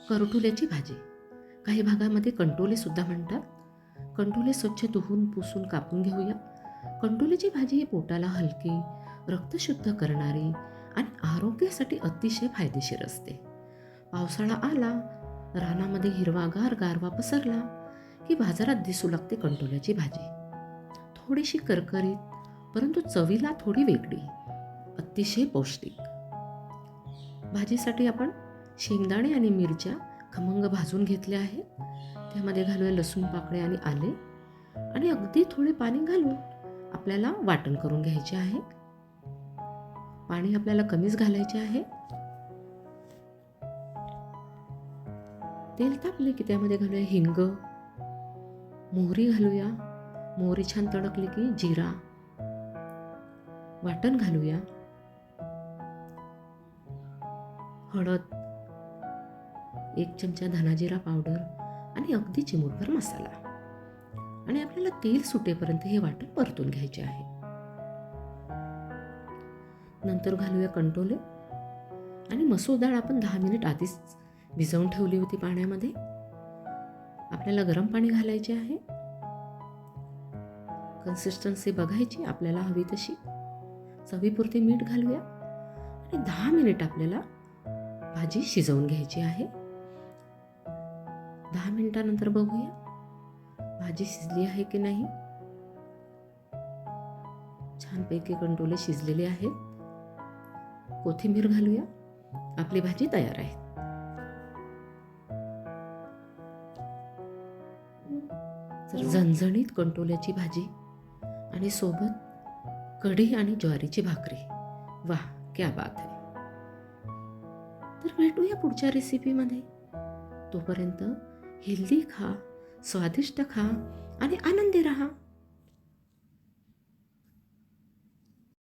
करटुल्याची भाजी, काही भागामध्ये कंटोले सुद्धा म्हणतात. कंटोले स्वच्छ धुवून पुसून कापून घेऊया. कंटोल्याची भाजी ही पोटाला हलकी, रक्त शुद्ध करणारी आणि आरोग्यासाठी अतिशय फायदेशीर असते. पावसाळा आला, रानामध्ये हिरवागार गारवा पसरला की बाजारात दिसू लागते कंटोल्याची भाजी. थोडीशी करकरीत परंतु चवीला थोडी वेगळी, अतिशय पौष्टिक. भाजीसाठी आपण शेंगदाणे आणि मिरच्या खमंग भाजून घेतल्या आहेत. त्यामध्ये घालूया लसूण पाकळ्या आणि आले आणि अगदी थोडे पाणी घालून आपल्याला वाटण करून घ्यायचे आहे. पाणी आपल्याला कमीच घालायचे आहे. तेल तापले की त्यामध्ये घालूया हिंग, मोहरी घालूया. मोहरी छान तडकली की जिरा, वाटण घालूया. हळद, 1 चमचा धनाजिरा पावडर आणि अगदी चिमूटभर मसाला. आणि आपल्याला तेल सुटेपर्यंत हे वाटण परतून घ्यायचे आहे. नंतर घालूया कंटोले आणि मसूर डाळ आपण 10 मिनिट आधीच भिजवून ठेवली होती पाण्यामध्ये. आपल्याला गरम पाणी घालायचे आहे. कन्सिस्टन्सी बघायची आपल्याला हवी तशी. चवीपुरते मीठ घालूया आणि 10 मिनिट आपल्याला भाजी शिजवून घ्यायची आहे. 10 मिनिटानंतर बघूया भाजी शिजली आहे की नाही. छानपैकी कंटोले शिजलेले आहेत. कोथिंबीर घालूया. आपली भाजी तयार आहे. तर झणझणीत कंटोल्याची भाजी आणि सोबत कढी आणि ज्वारीची भाकरी. वाह, क्या बात है. तर भेटूया पुढच्या रेसिपीमध्ये. तोपर्यंत हेल्दी खा, स्वादिष्ट खा आणि आनंदी रहा.